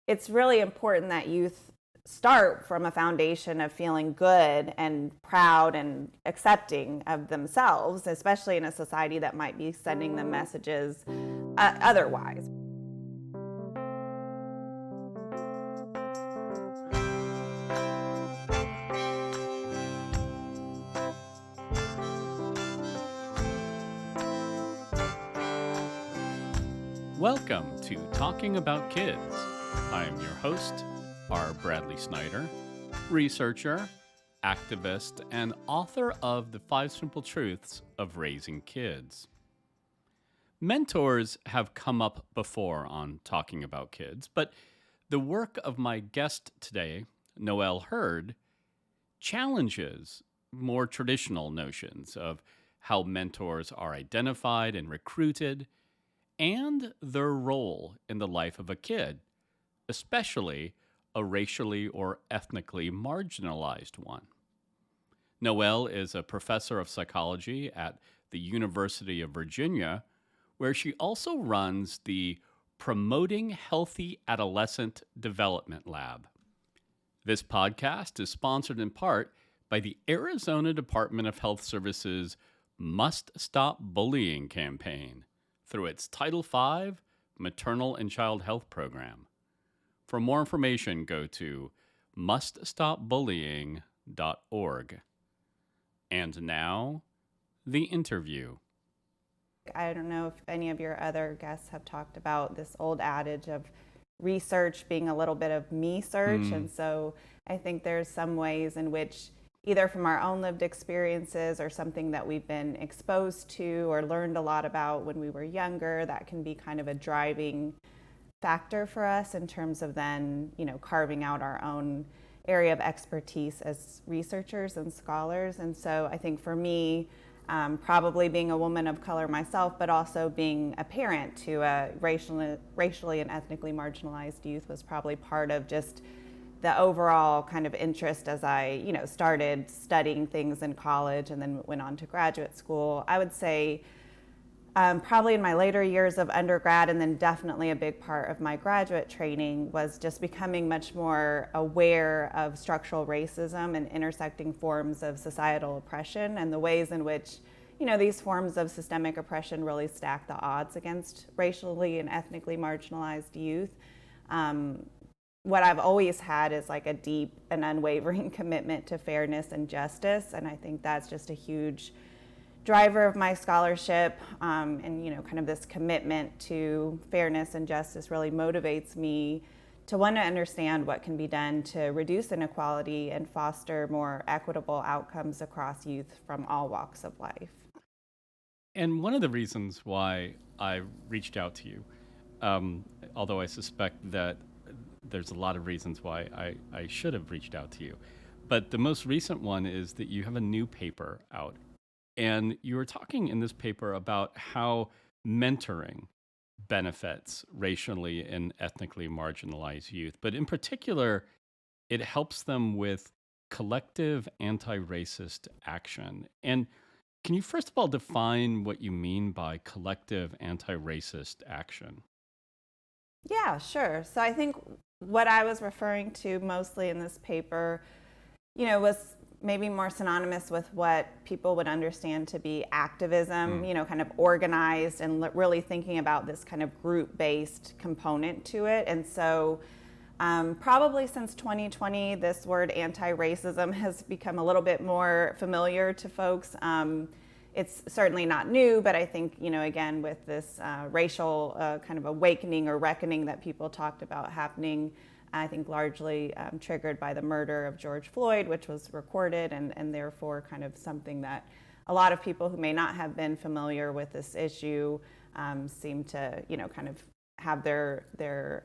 it's really important that youth start from a foundation of feeling good and proud and accepting of themselves, especially in a society that might be sending them messages otherwise. Welcome to Talking About Kids. I am your host, R. Bradley Snyder, researcher, activist, and author of The 5 Simple Truths of Raising Kids. Mentors have come up before on Talking About Kids, but the work of my guest today, Noelle Hurd, challenges more traditional notions of how mentors are identified and recruited, and their role in the life of a kid, especially a racially or ethnically marginalized one. Noelle is a professor of psychology at the University of Virginia, where she also runs the Promoting Healthy Adolescent Development Lab. This podcast is sponsored in part by the Arizona Department of Health Services Must Stop Bullying campaign through its Title V Maternal and Child Health Program. For more information, go to muststopbullying.org. And now, the interview. I don't know if any of your other guests have talked about this old adage of research being a little bit of me search. And so I think there's some ways in which either from our own lived experiences or something that we've been exposed to or learned a lot about when we were younger, that can be kind of a driving factor for us in terms of then, carving out our own area of expertise as researchers and scholars. And so I think for me, probably being a woman of color myself, but also being a parent to a racially and ethnically marginalized youth was probably part of just the overall kind of interest as I, started studying things in college and then went on to graduate school. I would say probably in my later years of undergrad, and then definitely a big part of my graduate training, was just becoming much more aware of structural racism and intersecting forms of societal oppression and the ways in which, these forms of systemic oppression really stack the odds against racially and ethnically marginalized youth. What I've always had is like a deep and unwavering commitment to fairness and justice, and I think that's just a huge driver of my scholarship, and kind of this commitment to fairness and justice really motivates me to want to understand what can be done to reduce inequality and foster more equitable outcomes across youth from all walks of life. And one of the reasons why I reached out to you, although I suspect that there's a lot of reasons why I should have reached out to you, but the most recent one is that you have a new paper out. And you were talking in this paper about how mentoring benefits racially and ethnically marginalized youth, but in particular, it helps them with collective anti-racist action. And can you first of all define what you mean by collective anti-racist action? Yeah, sure. So I think what I was referring to mostly in this paper, was maybe more synonymous with what people would understand to be activism, kind of organized and really thinking about this kind of group-based component to it. And so probably since 2020, this word anti-racism has become a little bit more familiar to folks. It's certainly not new, but I think, again, with this racial kind of awakening or reckoning that people talked about happening, I think largely triggered by the murder of George Floyd, which was recorded and therefore kind of something that a lot of people who may not have been familiar with this issue seem to, kind of have their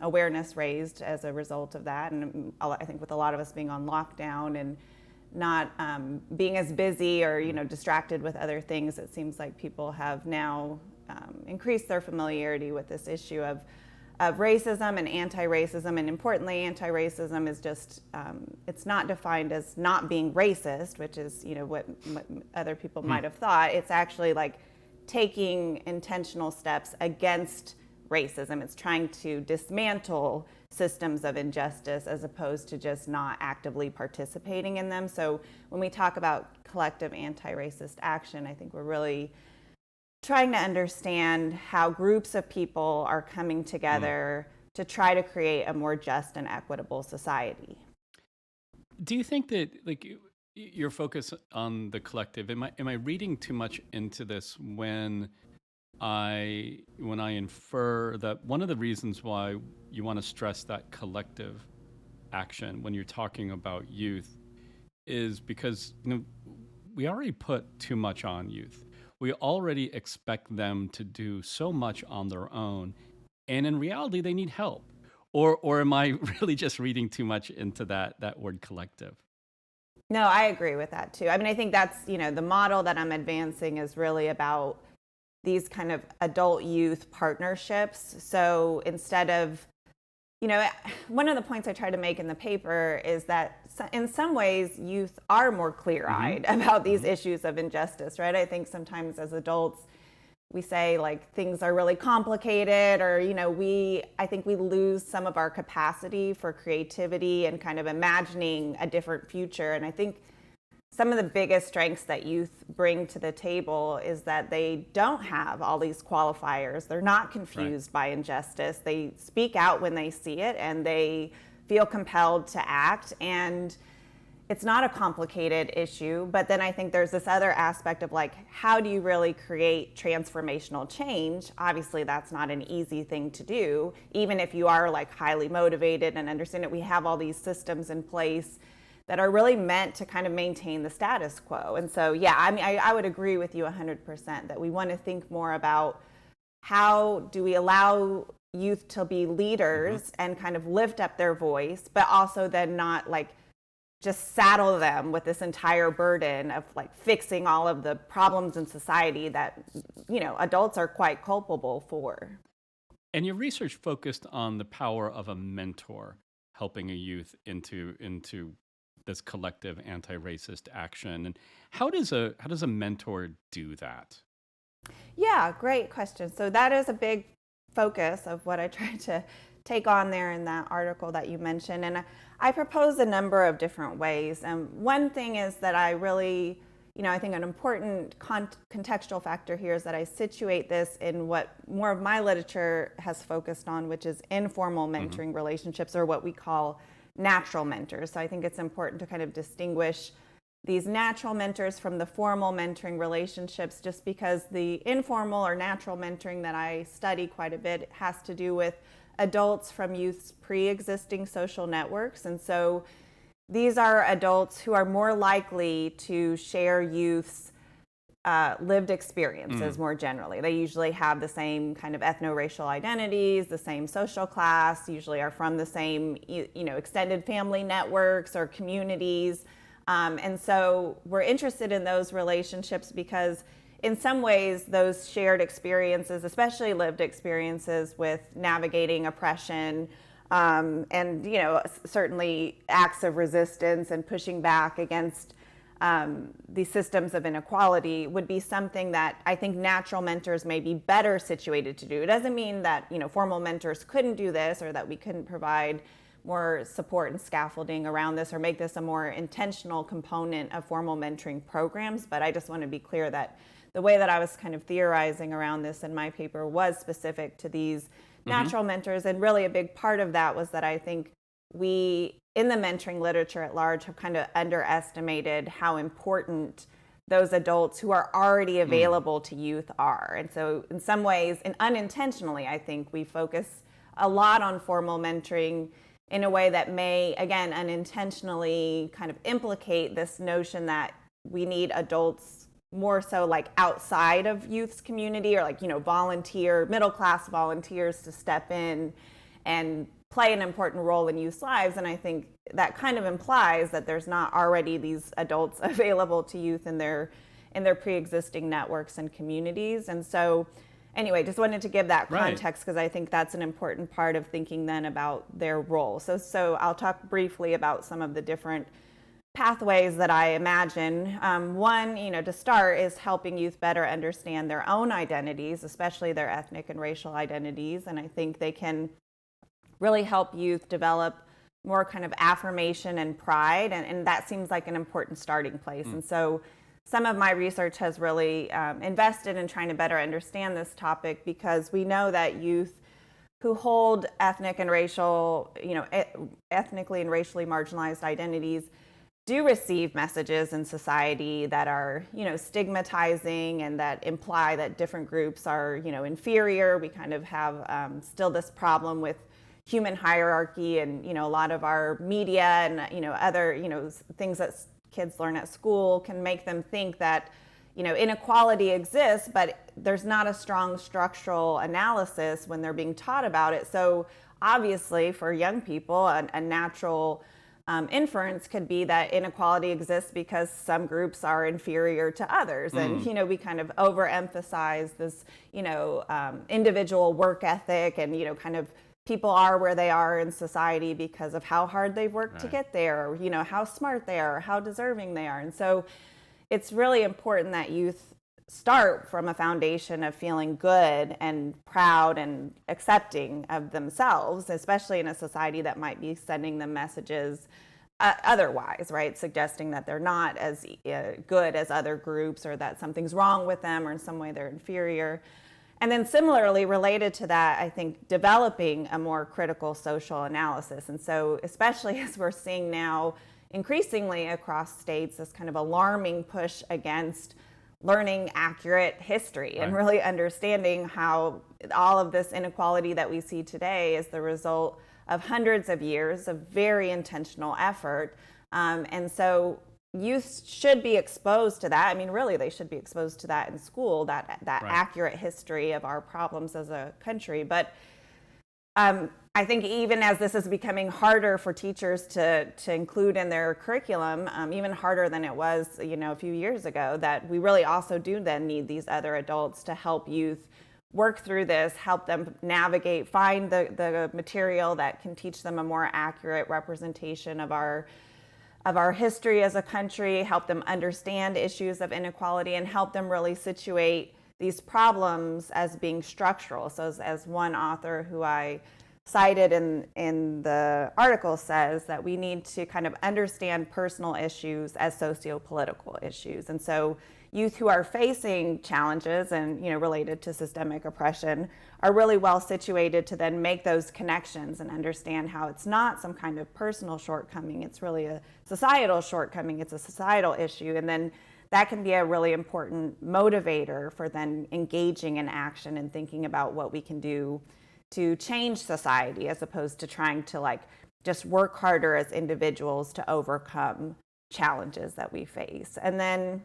awareness raised as a result of that. And I think with a lot of us being on lockdown and not being as busy or, distracted with other things, it seems like people have now increased their familiarity with this issue of racism and anti-racism. And importantly, anti-racism is just, it's not defined as not being racist, which is, what other people might have thought. It's actually like taking intentional steps against racism. It's trying to dismantle systems of injustice as opposed to just not actively participating in them. So when we talk about collective anti-racist action, I think we're really trying to understand how groups of people are coming together to try to create a more just and equitable society. Do you think that, like, your focus on the collective, am I reading too much into this when I infer that one of the reasons why you want to stress that collective action when you're talking about youth is because, we already put too much on youth. We already expect them to do so much on their own, and in reality they need help. Or am I really just reading too much into that word collective? No, I agree with that too. I mean, I think that's, the model that I'm advancing is really about these kind of adult youth partnerships. So instead of, one of the points I try to make in the paper is that in some ways youth are more clear-eyed about these issues of injustice, right? I think sometimes as adults we say like things are really complicated, or I think we lose some of our capacity for creativity and kind of imagining a different future. And I think some of the biggest strengths that youth bring to the table is that they don't have all these qualifiers. They're not confused by injustice. They speak out when they see it, and they feel compelled to act. And it's not a complicated issue. But then I think there's this other aspect of like, how do you really create transformational change? Obviously, that's not an easy thing to do, even if you are like highly motivated and understand that we have all these systems in place that are really meant to kind of maintain the status quo. And so, yeah, I mean, I would agree with you 100% that we want to think more about how do we allow youth to be leaders and kind of lift up their voice, but also then not like just saddle them with this entire burden of like fixing all of the problems in society that, adults are quite culpable for. And your research focused on the power of a mentor helping a youth into this collective anti-racist action. And how does a mentor do that? Yeah, great question. So that is a big focus of what I tried to take on there in that article that you mentioned. And I propose a number of different ways. One thing is that I really, I think an important contextual factor here is that I situate this in what more of my literature has focused on, which is informal mentoring relationships, or what we call natural mentors. So I think it's important to kind of distinguish these natural mentors from the formal mentoring relationships, just because the informal or natural mentoring that I study quite a bit has to do with adults from youth's pre-existing social networks. And so these are adults who are more likely to share youth's lived experiences more generally. They usually have the same kind of ethno-racial identities, the same social class, usually are from the same extended family networks or communities. And so we're interested in those relationships because in some ways those shared experiences, especially lived experiences with navigating oppression, and certainly acts of resistance and pushing back against these systems of inequality, would be something that I think natural mentors may be better situated to do. It doesn't mean that formal mentors couldn't do this, or that we couldn't provide more support and scaffolding around this, or make this a more intentional component of formal mentoring programs. But I just want to be clear that the way that I was kind of theorizing around this in my paper was specific to these natural mentors. And really a big part of that was that I think we, in the mentoring literature at large, have kind of underestimated how important those adults who are already available to youth are. And so in some ways, and unintentionally, I think we focus a lot on formal mentoring in a way that may, again, unintentionally kind of implicate this notion that we need adults more so like outside of youth's community, or like, middle class volunteers to step in and play an important role in youth's lives. And I think that kind of implies that there's not already these adults available to youth in their pre-existing networks and communities. And so anyway, just wanted to give that context because I think that's an important part of thinking then about their role. So I'll talk briefly about some of the different pathways that I imagine. One, to start is helping youth better understand their own identities, especially their ethnic and racial identities. And I think they can really help youth develop more kind of affirmation and pride. And that seems like an important starting place. And so some of my research has really invested in trying to better understand this topic, because we know that youth who hold ethnic and racial, ethnically and racially marginalized identities do receive messages in society that are, stigmatizing and that imply that different groups are, inferior. We kind of have still this problem with human hierarchy, and, a lot of our media and, other, things that kids learn at school can make them think that, inequality exists, but there's not a strong structural analysis when they're being taught about it. So obviously for young people, a natural inference could be that inequality exists because some groups are inferior to others. And, we kind of overemphasize this, individual work ethic, and, kind of people are where they are in society because of how hard they've worked to get there, or, how smart they are, how deserving they are. And so it's really important that youth start from a foundation of feeling good and proud and accepting of themselves, especially in a society that might be sending them messages otherwise, right? Suggesting that they're not as good as other groups, or that something's wrong with them, or in some way they're inferior. And then similarly related to that, I think developing a more critical social analysis. And so especially as we're seeing now increasingly across states, this kind of alarming push against learning accurate history, and really understanding how all of this inequality that we see today is the result of hundreds of years of very intentional effort. And so youth should be exposed to that. I mean, really, they should be exposed to that in school, that accurate history of our problems as a country. But I think even as this is becoming harder for teachers to include in their curriculum, even harder than it was, a few years ago, that we really also do then need these other adults to help youth work through this, help them navigate, find the material that can teach them a more accurate representation of our history as a country, help them understand issues of inequality, and help them really situate these problems as being structural. So as one author who I cited in the article says, that we need to kind of understand personal issues as socio-political issues. And so youth who are facing challenges and related to systemic oppression are really well situated to then make those connections and understand how it's not some kind of personal shortcoming, it's really a societal shortcoming, it's a societal issue. And then that can be a really important motivator for then engaging in action and thinking about what we can do to change society, as opposed to trying to just work harder as individuals to overcome challenges that we face. And then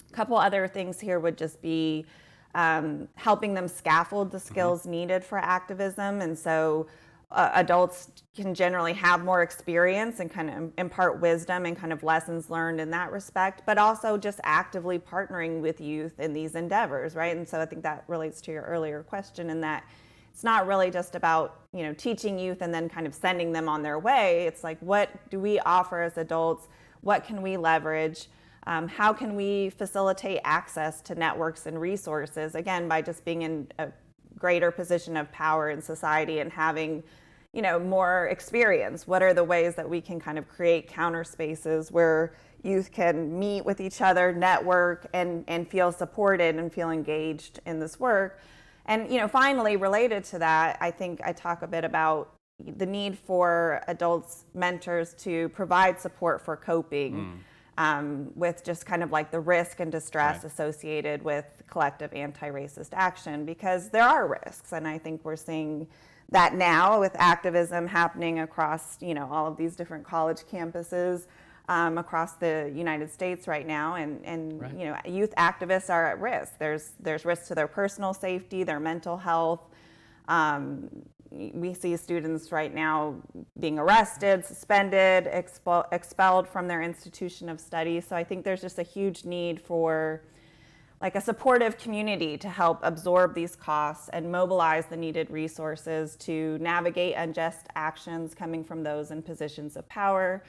a couple other things here would just be helping them scaffold the skills needed for activism. And so adults can generally have more experience and kind of impart wisdom and kind of lessons learned in that respect, but also just actively partnering with youth in these endeavors, right? And so I think that relates to your earlier question, in that it's not really just about, teaching youth and then kind of sending them on their way. It's like, what do we offer as adults? What can we leverage? How can we facilitate access to networks and resources, again, by just being in a greater position of power in society and having, more experience? What are the ways that we can kind of create counter spaces where youth can meet with each other, network, and feel supported and feel engaged in this work? And, finally, related to that, I think I talk a bit about the need for adults, mentors, to provide support for coping with just kind of the risk and distress associated with collective anti-racist action, because there are risks. And I think we're seeing that now with activism happening across, all of these different college campuses across the United States right now. And youth activists are at risk. There's risk to their personal safety, their mental health. We see students right now being arrested, suspended, expelled from their institution of study. So I think there's just a huge need for a supportive community to help absorb these costs and mobilize the needed resources to navigate unjust actions coming from those in positions of power.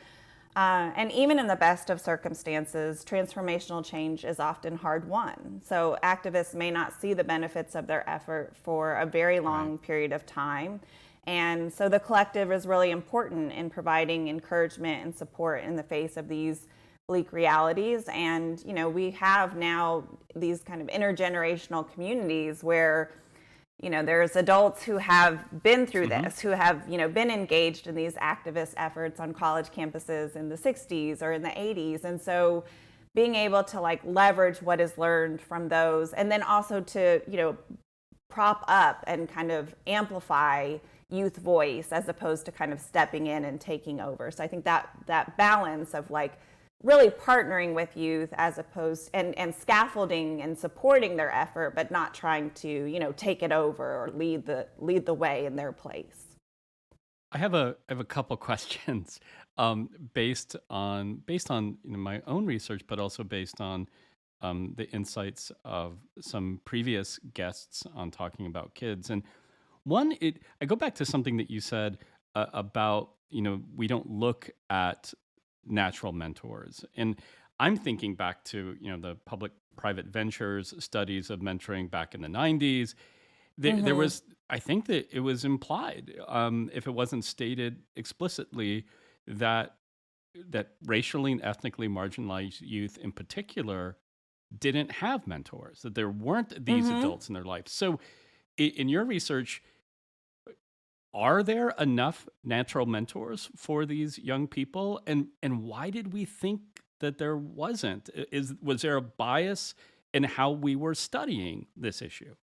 And even in the best of circumstances, transformational change is often hard won. So activists may not see the benefits of their effort for a very long period of time. And so the collective is really important in providing encouragement and support in the face of these bleak realities. And, we have now these kind of intergenerational communities where there's adults who have been through this, who have, been engaged in these activist efforts on college campuses in the 60s or in the 80s. And so being able to leverage what is learned from those, and then also to, prop up and kind of amplify youth voice as opposed to kind of stepping in and taking over. So I think that balance of really partnering with youth as opposed and scaffolding and supporting their effort, but not trying to take it over or lead the way in their place. I have a couple questions based on my own research, but also based on the insights of some previous guests on talking about kids. And one, I go back to something that you said about we don't look at natural mentors. And I'm thinking back to, the public-private ventures studies of mentoring back in the 90s. There was, I think that it was implied, if it wasn't stated explicitly, that racially and ethnically marginalized youth in particular didn't have mentors, that there weren't these adults in their life. So in your research, are there enough natural mentors for these young people? And why did we think that there wasn't? Was there a bias in how we were studying this issue?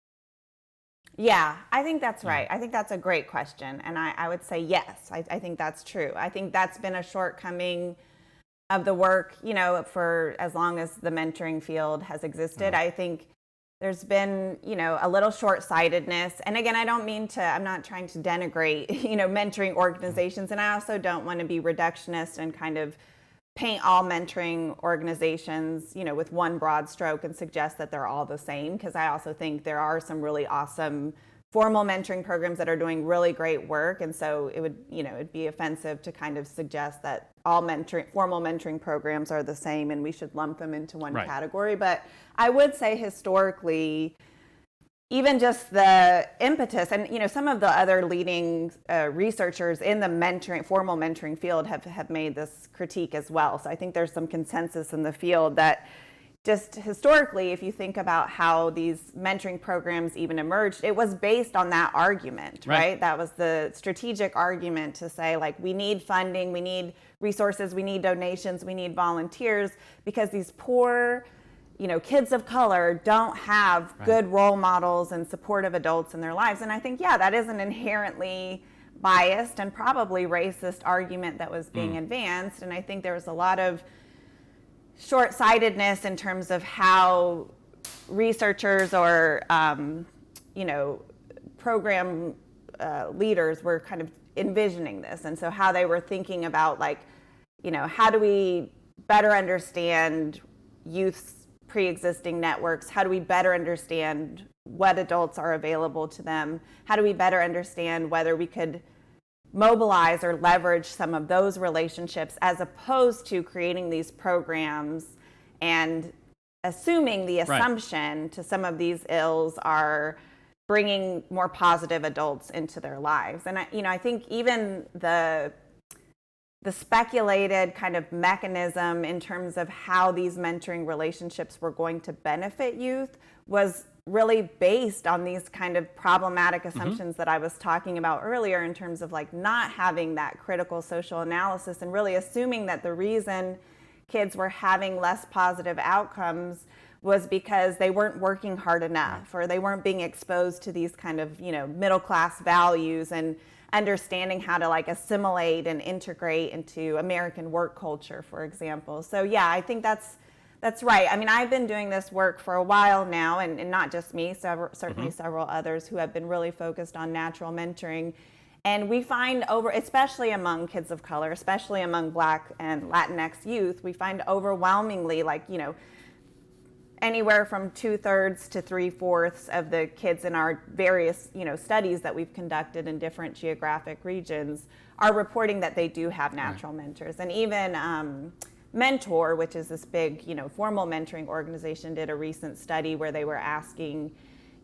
Yeah, I think that's right. I think that's a great question. And I would say yes, I think that's true. I think that's been a shortcoming of the work, for as long as the mentoring field has existed. I think there's been, a little short-sightedness. And again, I'm not trying to denigrate, mentoring organizations. And I also don't want to be reductionist and kind of paint all mentoring organizations, with one broad stroke and suggest that they're all the same. Because I also think there are some really awesome formal mentoring programs that are doing really great work. And so it would, it'd be offensive to kind of suggest that all formal mentoring programs are the same and we should lump them into one category. But I would say historically, even just the impetus, and some of the other leading researchers in the formal mentoring field have made this critique as well. So I think there's some consensus in the field that just historically, if you think about how these mentoring programs even emerged, it was based on that argument, right? That was the strategic argument to say, we need funding, we need resources, we need donations, we need volunteers, because these poor, kids of color don't have good role models and supportive adults in their lives. And I think, that is an inherently biased and probably racist argument that was being advanced. And I think there was a lot of short-sightedness in terms of how researchers or program leaders were kind of envisioning this, and so how they were thinking about how do we better understand youth's pre-existing networks, how do we better understand what adults are available to them, how do we better understand whether we could mobilize or leverage some of those relationships as opposed to creating these programs and assuming the assumption to some of these ills are bringing more positive adults into their lives. And I think even the speculated kind of mechanism in terms of how these mentoring relationships were going to benefit youth was really based on these kind of problematic assumptions that I was talking about earlier, in terms of not having that critical social analysis and really assuming that the reason kids were having less positive outcomes was because they weren't working hard enough, or they weren't being exposed to these kind of, middle class values and understanding how to assimilate and integrate into American work culture, for example. So I think that's right. I mean, I've been doing this work for a while now, and not just me, certainly several others who have been really focused on natural mentoring. And we find especially among kids of color, especially among Black and Latinx youth, we find overwhelmingly anywhere from 2/3 to 3/4 of the kids in our various, studies that we've conducted in different geographic regions are reporting that they do have natural mentors. And even Mentor, which is this big, formal mentoring organization, did a recent study where they were asking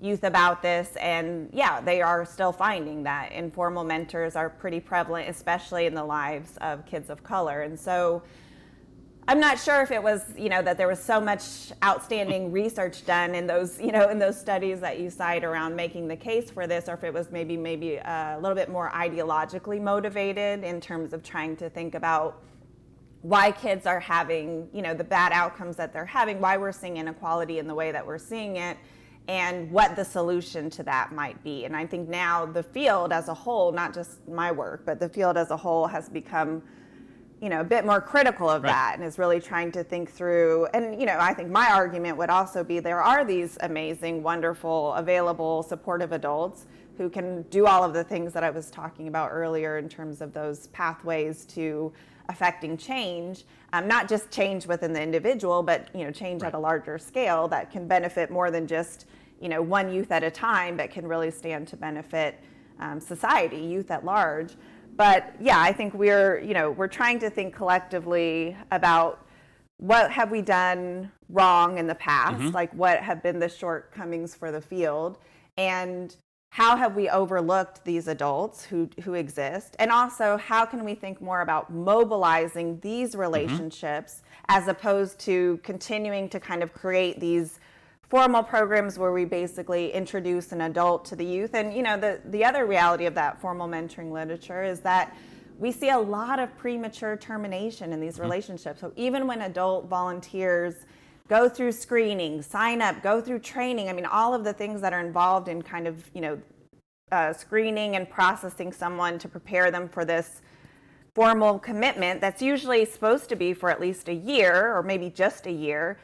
youth about this, and yeah, they are still finding that informal mentors are pretty prevalent, especially in the lives of kids of color. And so I'm not sure if it was, that there was so much outstanding research done in those, in those studies that you cite around making the case for this, or if it was maybe a little bit more ideologically motivated in terms of trying to think about why kids are having, the bad outcomes that they're having, why we're seeing inequality in the way that we're seeing it, and what the solution to that might be. And I think now the field as a whole, not just my work, but the field as a whole has become, a bit more critical of that, and is really trying to think through. And, I think my argument would also be there are these amazing, wonderful, available, supportive adults who can do all of the things that I was talking about earlier in terms of those pathways to affecting change, not just change within the individual, but change at a larger scale that can benefit more than just one youth at a time, but can really stand to benefit society, youth at large. But yeah, I think we're trying to think collectively about what have we done wrong in the past, like what have been the shortcomings for the field, and how have we overlooked these adults who exist? And also, how can we think more about mobilizing these relationships as opposed to continuing to kind of create these formal programs where we basically introduce an adult to the youth? And, the other reality of that formal mentoring literature is that we see a lot of premature termination in these relationships. So even when adult volunteers go through screening, sign up, go through training. I mean, all of the things that are involved in kind of, screening and processing someone to prepare them for this formal commitment that's usually supposed to be for at least a year or maybe just a year.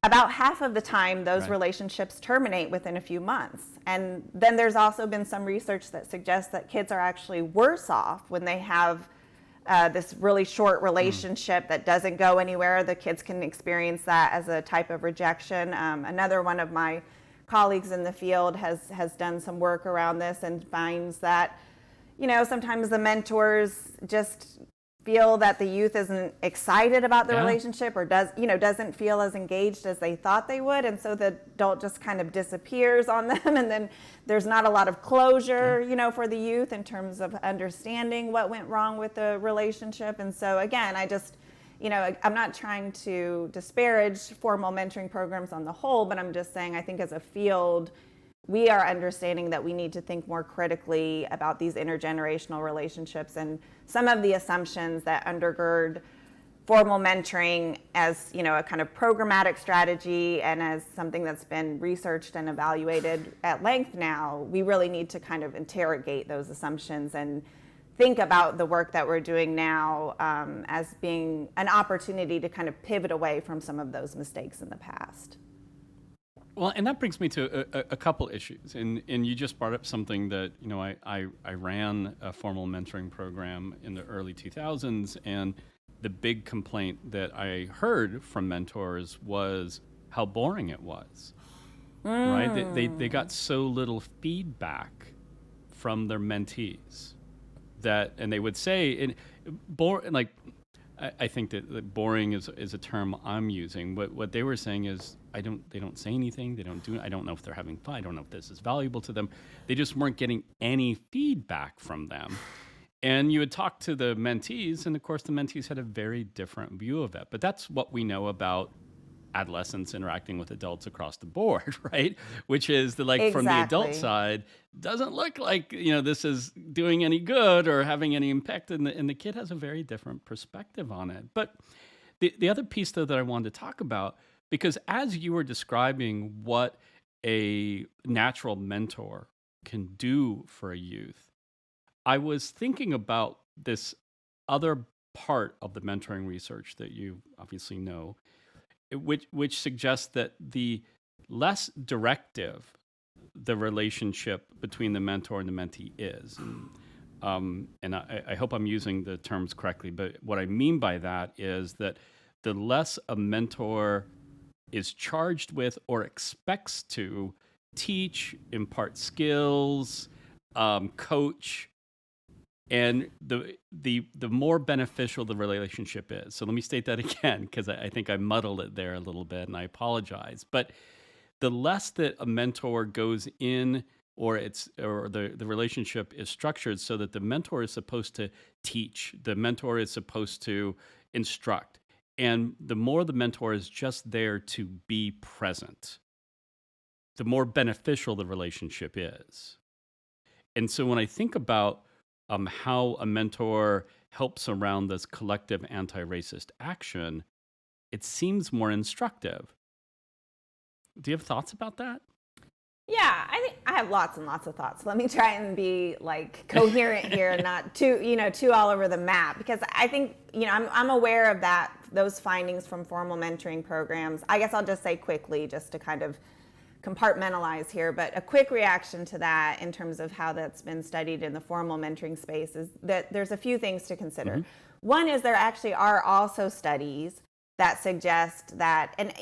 About half of the time, those relationships terminate within a few months. And then there's also been some research that suggests that kids are actually worse off when they have this really short relationship that doesn't go anywhere. The kids can experience that as a type of rejection. Another one of my colleagues in the field has done some work around this and finds that, sometimes the mentors just feel that the youth isn't excited about the relationship, or doesn't feel as engaged as they thought they would, and so the adult just kind of disappears on them, and then there's not a lot of closure for the youth in terms of understanding what went wrong with the relationship. And so again, I just I'm not trying to disparage formal mentoring programs on the whole, but I'm just saying I think as a field we are understanding that we need to think more critically about these intergenerational relationships and some of the assumptions that undergird formal mentoring as, a kind of programmatic strategy and as something that's been researched and evaluated at length now. We really need to kind of interrogate those assumptions and think about the work that we're doing now as being an opportunity to kind of pivot away from some of those mistakes in the past. Well, and that brings me to a couple issues. And you just brought up something that, I ran a formal mentoring program in the early 2000s, and the big complaint that I heard from mentors was how boring it was, right? They got so little feedback from their mentees and they would say, I think that boring is a term I'm using. What they were saying is, they don't say anything. I don't know if they're having fun. I don't know if this is valuable to them. They just weren't getting any feedback from them. And you would talk to the mentees, and of course the mentees had a very different view of it. But that's what we know about adolescents interacting with adults across the board, right? Which is from the adult side, doesn't look like, this is doing any good or having any impact. And the kid has a very different perspective on it. But the other piece, though, that I wanted to talk about, because as you were describing what a natural mentor can do for a youth, I was thinking about this other part of the mentoring research that you obviously know, which suggests that the less directive the relationship between the mentor and the mentee is. And I hope I'm using the terms correctly, but what I mean by that is that the less a mentor is charged with or expects to teach, impart skills, coach, and the more beneficial the relationship is. So let me state that again, because I think I muddled it there a little bit, and I apologize. But the less that a mentor goes in, or the relationship is structured so that the mentor is supposed to teach, the mentor is supposed to instruct, and the more the mentor is just there to be present, the more beneficial the relationship is. And so when I think about how a mentor helps around this collective anti-racist action, it seems more instructive. Do you have thoughts about that? Yeah, I think I have lots and lots of thoughts. Let me try and be like coherent here and not too all over the map, because I think, I'm aware of those findings from formal mentoring programs. I guess I'll just say quickly, just to kind of compartmentalize here, but a quick reaction to that in terms of how that's been studied in the formal mentoring space is that there's a few things to consider. Mm-hmm. One is there actually are also studies that suggest that, and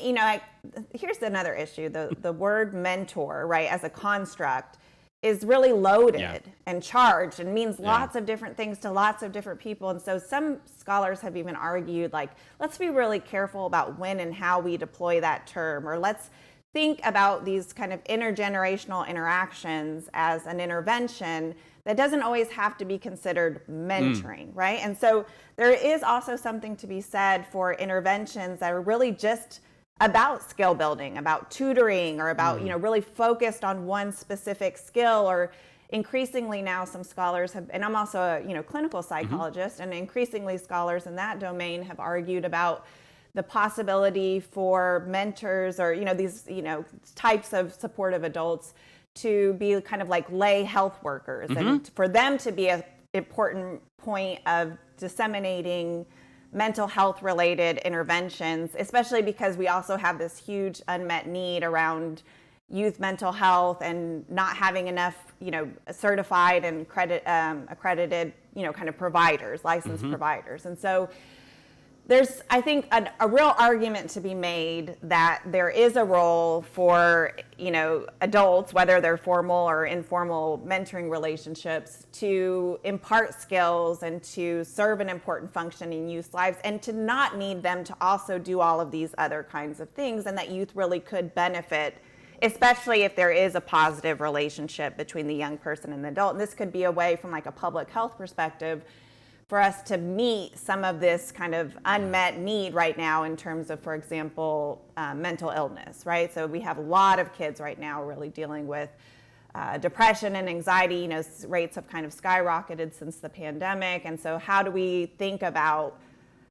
here's another issue, the word mentor, right, as a construct is really loaded and charged and means lots of different things to lots of different people. And so some scholars have even argued, like, let's be really careful about when and how we deploy that term, or let's think about these kind of intergenerational interactions as an intervention that doesn't always have to be considered mentoring, right? And so there is also something to be said for interventions that are really just about skill building, about tutoring, or about, really focused on one specific skill. Or increasingly now some scholars have, and I'm also a clinical psychologist, and increasingly scholars in that domain have argued about the possibility for mentors or these types of supportive adults to be kind of like lay health workers, and for them to be an important point of disseminating mental health related interventions, especially because we also have this huge unmet need around youth mental health and not having enough certified and accredited kind of providers, licensed providers. And so there's, I think, a real argument to be made that there is a role for, adults, whether they're formal or informal mentoring relationships, to impart skills and to serve an important function in youth's lives, and to not need them to also do all of these other kinds of things, and that youth really could benefit, especially if there is a positive relationship between the young person and the adult. And this could be a way, from like a public health perspective, for us to meet some of this kind of unmet need right now in terms of, for example, mental illness, right? So we have a lot of kids right now really dealing with depression and anxiety. Rates have kind of skyrocketed since the pandemic. And so how do we think about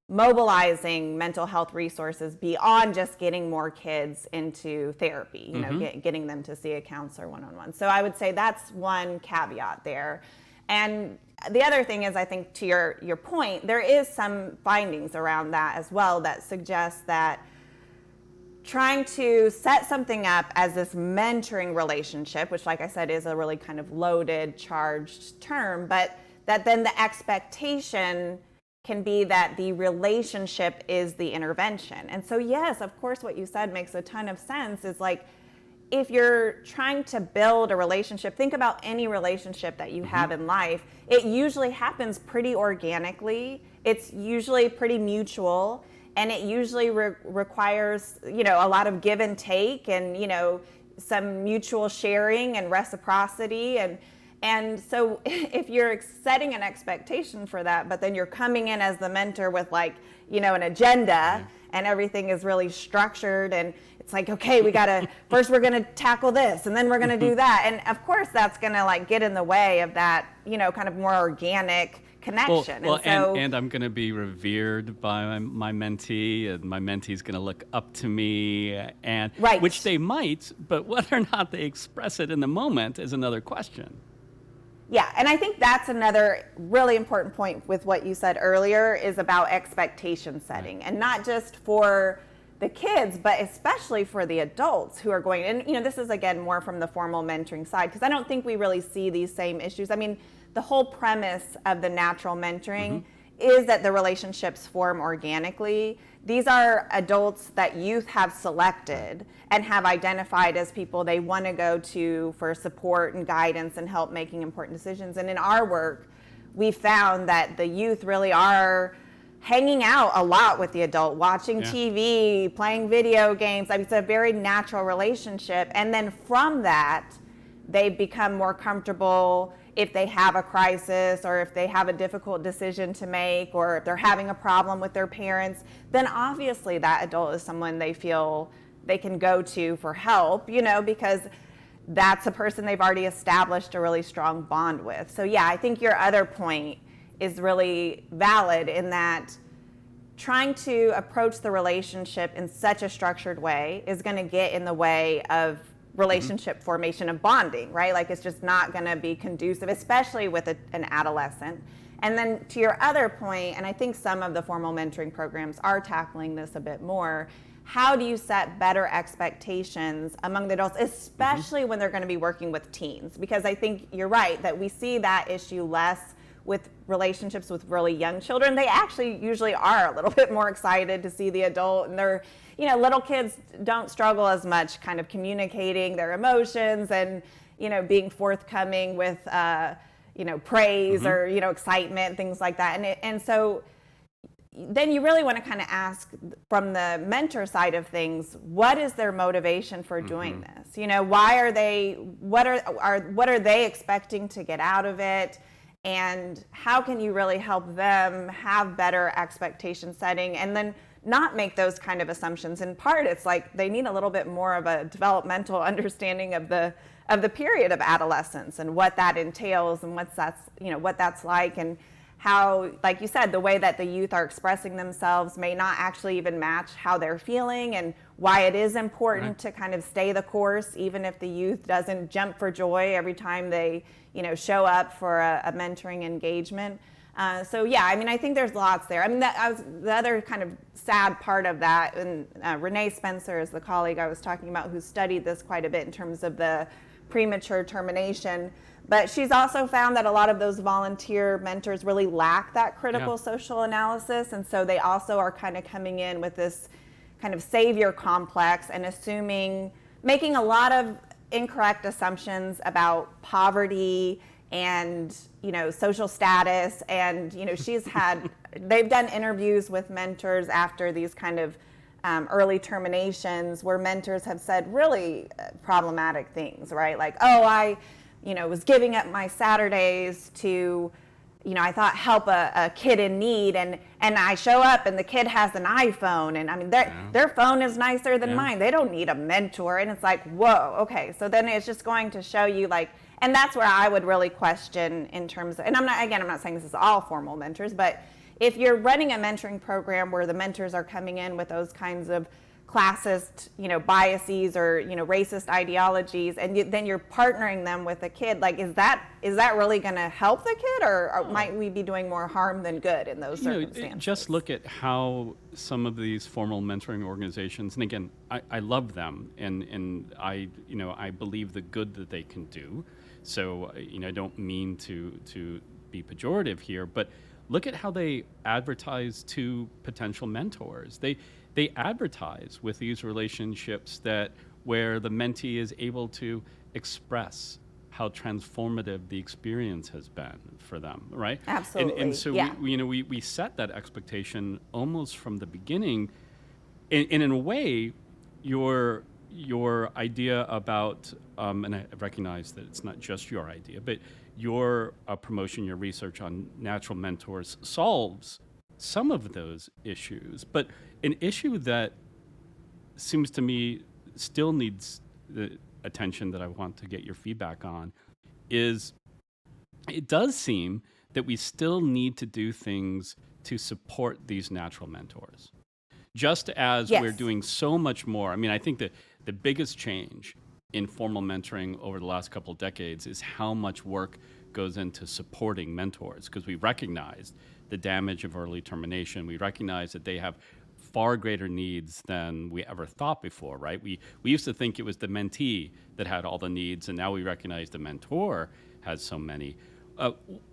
mobilizing mental health resources beyond just getting more kids into therapy, getting them to see a counselor one-on-one? So I would say that's one caveat there. And the other thing is, I think, to your point, there is some findings around that as well that suggest that trying to set something up as this mentoring relationship, which, like I said, is a really kind of loaded, charged term, but that then the expectation can be that the relationship is the intervention. And so, yes, of course, what you said makes a ton of sense, is like, if you're trying to build a relationship, think about any relationship that you have in life. It usually happens pretty organically. It's usually pretty mutual, and it usually requires, a lot of give and take, and, some mutual sharing and reciprocity. And so if you're setting an expectation for that, but then you're coming in as the mentor with like, an agenda, and everything is really structured, and it's like, okay, first we're gonna tackle this, and then we're gonna do that. And of course that's gonna like get in the way of that, kind of more organic connection. And I'm gonna be revered by my mentee, and my mentee's gonna look up to me, and which they might, but whether or not they express it in the moment is another question. Yeah, and I think that's another really important point with what you said earlier, is about expectation setting, and not just for the kids, but especially for the adults who are going, and this is again more from the formal mentoring side, because I don't think we really see these same issues. I mean, the whole premise of the natural mentoring is that the relationships form organically. These are adults that youth have selected and have identified as people they want to go to for support and guidance and help making important decisions. And in our work, we found that the youth really are hanging out a lot with the adult, watching TV, playing video games. I mean, it's a very natural relationship. And then from that, they become more comfortable if they have a crisis or if they have a difficult decision to make or if they're having a problem with their parents, then obviously that adult is someone they feel they can go to for help, you know, because that's a person they've already established a really strong bond with. So yeah, I think your other point is really valid in that trying to approach the relationship in such a structured way is going to get in the way of relationship formation and bonding, right? Like it's just not going to be conducive, especially with an adolescent. And then to your other point, and I think some of the formal mentoring programs are tackling this a bit more, how do you set better expectations among the adults, especially when they're going to be working with teens? Because I think you're right that we see that issue less with relationships with really young children. They actually usually are a little bit more excited to see the adult, and they're, you know, little kids don't struggle as much kind of communicating their emotions and, you know, being forthcoming with, you know, praise or, you know, excitement, things like that. And so then you really want to kind of ask from the mentor side of things, what is their motivation for doing this? You know, why are they, what are they expecting to get out of it? And how can you really help them have better expectation setting and then not make those kind of assumptions? In part, it's like they need a little bit more of a developmental understanding of the period of adolescence and what that entails and what that's like, and how, like you said, the way that the youth are expressing themselves may not actually even match how they're feeling, and why it is important to kind of stay the course, even if the youth doesn't jump for joy every time they, you know, show up for a mentoring engagement. So yeah, I mean, I think there's lots there. I mean, the other kind of sad part of that, and Renee Spencer is the colleague I was talking about who studied this quite a bit in terms of the premature termination. But she's also found that a lot of those volunteer mentors really lack that critical social analysis. And so they also are kind of coming in with this kind of savior complex and making a lot of incorrect assumptions about poverty and, you know, social status. And, you know, they've done interviews with mentors after these kind of early terminations where mentors have said really problematic things, right? Like, oh, I was giving up my Saturdays to, you know, I thought help a kid in need, and I show up and the kid has an iPhone, and I mean their phone is nicer than mine. They don't need a mentor. And it's like, whoa, okay. So then it's just going to show you, like, and that's where I would really question in terms of, and I'm not saying this is all formal mentors, but if you're running a mentoring program where the mentors are coming in with those kinds of classist, you know, biases or, you know, racist ideologies, and then you're partnering them with a kid, like, is that really going to help the kid, or might we be doing more harm than good in those circumstances? Just look at how some of these formal mentoring organizations, and again, I love them, and I believe the good that they can do. So, you know, I don't mean to be pejorative here, but look at how they advertise to potential mentors. They advertise with these relationships where the mentee is able to express how transformative the experience has been for them, right? Absolutely. And so we set that expectation almost from the beginning. And in a way, your idea about, and I recognize that it's not just your idea, but your promotion, your research on natural mentors solves some of those issues. But an issue that seems to me still needs the attention that I want to get your feedback on is it does seem that we still need to do things to support these natural mentors. Just as we're doing so much more. I mean, I think that the biggest change in formal mentoring over the last couple of decades is how much work goes into supporting mentors, because we recognize the damage of early termination. We recognize that they have far greater needs than we ever thought before, right? We used to think it was the mentee that had all the needs, and now we recognize the mentor has so many.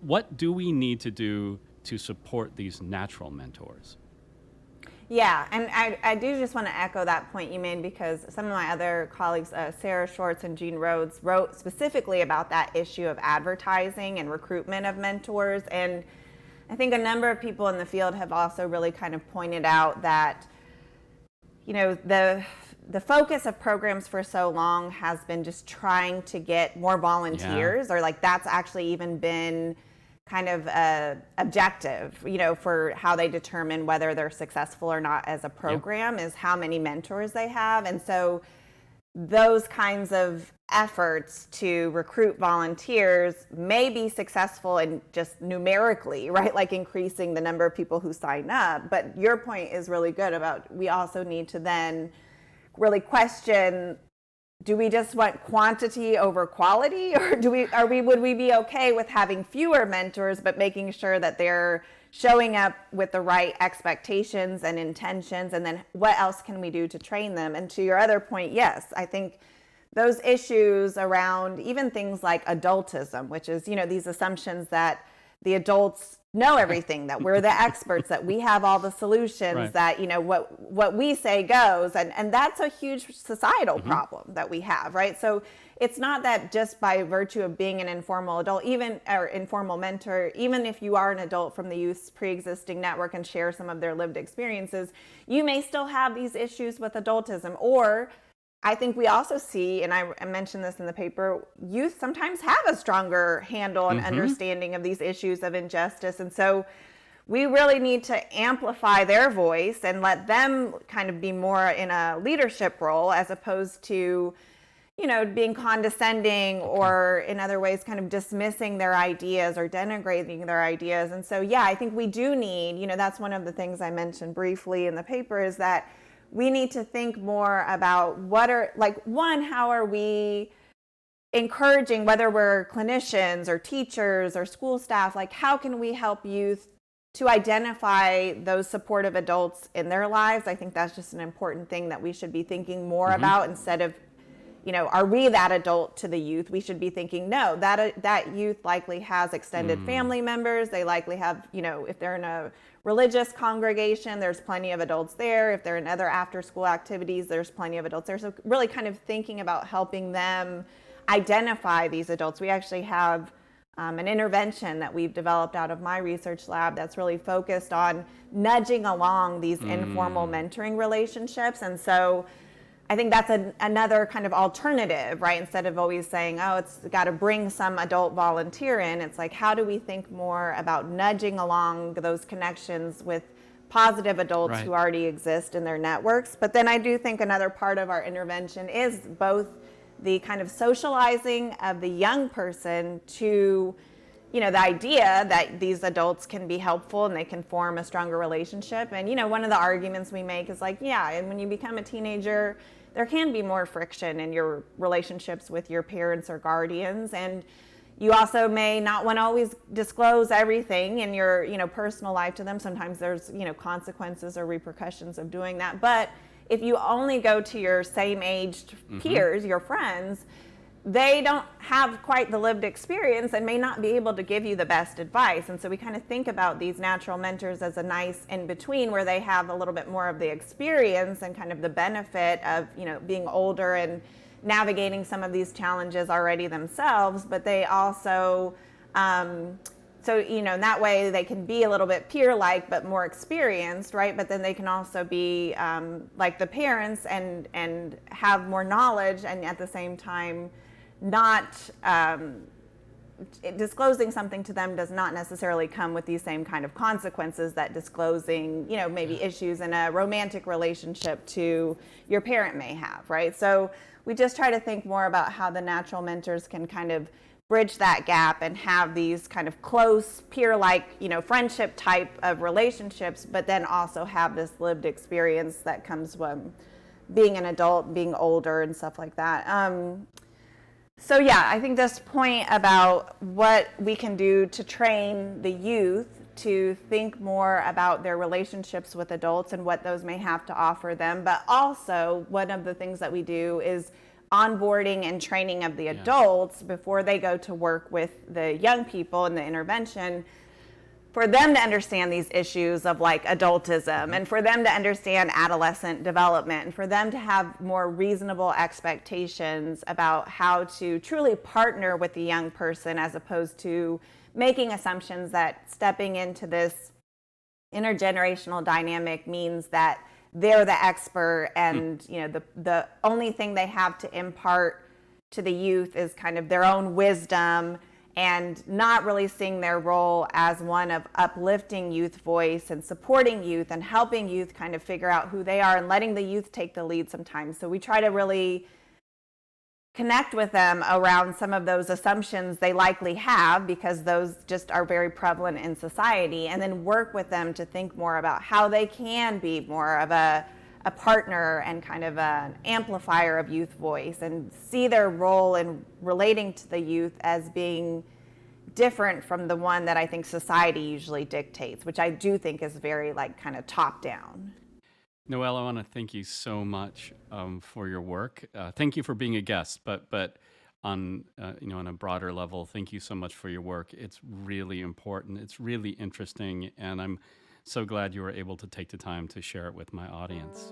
What do we need to do to support these natural mentors? Yeah, and I do just want to echo that point you made, because some of my other colleagues, Sarah Schwartz and Jean Rhodes, wrote specifically about that issue of advertising and recruitment of mentors. And I think a number of people in the field have also really kind of pointed out that, you know, the focus of programs for so long has been just trying to get more volunteers, or like that's actually even been kind of objective, you know, for how they determine whether they're successful or not as a program, is how many mentors they have. And so those kinds of efforts to recruit volunteers may be successful in just numerically, right? Like increasing the number of people who sign up. But your point is really good about, we also need to then really question, do we just want quantity over quality, or would we be okay with having fewer mentors but making sure that they're showing up with the right expectations and intentions, and then what else can we do to train them? And to your other point, yes, I think those issues around even things like adultism, which is, you know, these assumptions that the adults know everything, that we're the experts, that we have all the solutions, right, that, you know, what we say goes, and that's a huge societal problem that we have, right? So it's not that just by virtue of being an informal adult, even or informal mentor, even if you are an adult from the youth's pre-existing network and share some of their lived experiences, you may still have these issues with adultism. Or I think we also see, and I mentioned this in the paper, youth sometimes have a stronger handle and understanding of these issues of injustice. And so we really need to amplify their voice and let them kind of be more in a leadership role, as opposed to, you know, being condescending or in other ways kind of dismissing their ideas or denigrating their ideas. And so, yeah, I think we do need, you know, that's one of the things I mentioned briefly in the paper, is that we need to think more about what are, like, one, how are we encouraging, whether we're clinicians or teachers or school staff, like how can we help youth to identify those supportive adults in their lives? I think that's just an important thing that we should be thinking more about, instead of, you know, are we that adult to the youth? We should be thinking, no, that youth likely has extended family members. They likely have, you know, if they're in a religious congregation, there's plenty of adults there. If they're in other after school activities, there's plenty of adults there. So really kind of thinking about helping them identify these adults. We actually have an intervention that we've developed out of my research lab that's really focused on nudging along these informal mentoring relationships. And so I think that's another kind of alternative, right? Instead of always saying, oh, it's got to bring some adult volunteer in, it's like, how do we think more about nudging along those connections with positive adults who already exist in their networks? But then I do think another part of our intervention is both the kind of socializing of the young person to, you know, the idea that these adults can be helpful and they can form a stronger relationship. And, you know, one of the arguments we make is like, yeah, and when you become a teenager, there can be more friction in your relationships with your parents or guardians. And you also may not want to always disclose everything in your, you know, personal life to them. Sometimes there's, you know, consequences or repercussions of doing that. But if you only go to your same aged peers, your friends, they don't have quite the lived experience and may not be able to give you the best advice. And so we kind of think about these natural mentors as a nice in-between, where they have a little bit more of the experience and kind of the benefit of, you know, being older and navigating some of these challenges already themselves, but they also, so, you know, in that way they can be a little bit peer-like but more experienced, right? But then they can also be like the parents and have more knowledge, and at the same time not disclosing something to them does not necessarily come with these same kind of consequences that disclosing, you know, maybe issues in a romantic relationship to your parent may have, right? So we just try to think more about how the natural mentors can kind of bridge that gap and have these kind of close peer-like, you know, friendship type of relationships, but then also have this lived experience that comes from being an adult, being older and stuff like that. So yeah, I think this point about what we can do to train the youth to think more about their relationships with adults and what those may have to offer them. But also, one of the things that we do is onboarding and training of the adults before they go to work with the young people in the intervention. for them to understand these issues of like adultism, and for them to understand adolescent development, and for them to have more reasonable expectations about how to truly partner with the young person, as opposed to making assumptions that stepping into this intergenerational dynamic means that they're the expert, and the only thing they have to impart to the youth is kind of their own wisdom, and not really seeing their role as one of uplifting youth voice and supporting youth and helping youth kind of figure out who they are and letting the youth take the lead sometimes. So we try to really connect with them around some of those assumptions they likely have, because those just are very prevalent in society, and then work with them to think more about how they can be more of a partner and kind of an amplifier of youth voice, and see their role in relating to the youth as being different from the one that I think society usually dictates, which I do think is very like kind of top down. Noelle, I want to thank you so much for your work. Thank you for being a guest, but on on a broader level, thank you so much for your work. It's really important. It's really interesting, and I'm so glad you were able to take the time to share it with my audience.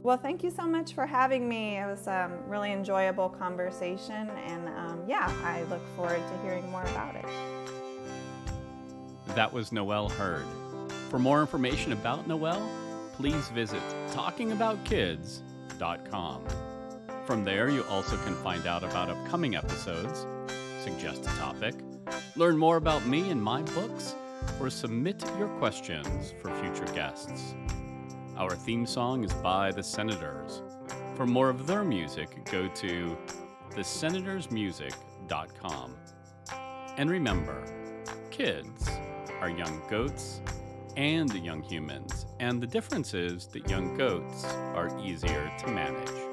Well, thank you so much for having me. It was a really enjoyable conversation, and I look forward to hearing more about it. That was Noelle Hurd. For more information about Noelle, please visit talkingaboutkids.com. From there, you also can find out about upcoming episodes, suggest a topic, learn more about me and my books, or submit your questions for future guests. Our theme song is by The Senators. For more of their music, go to thesenatorsmusic.com. And remember, kids are young goats and young humans, and the difference is that young goats are easier to manage.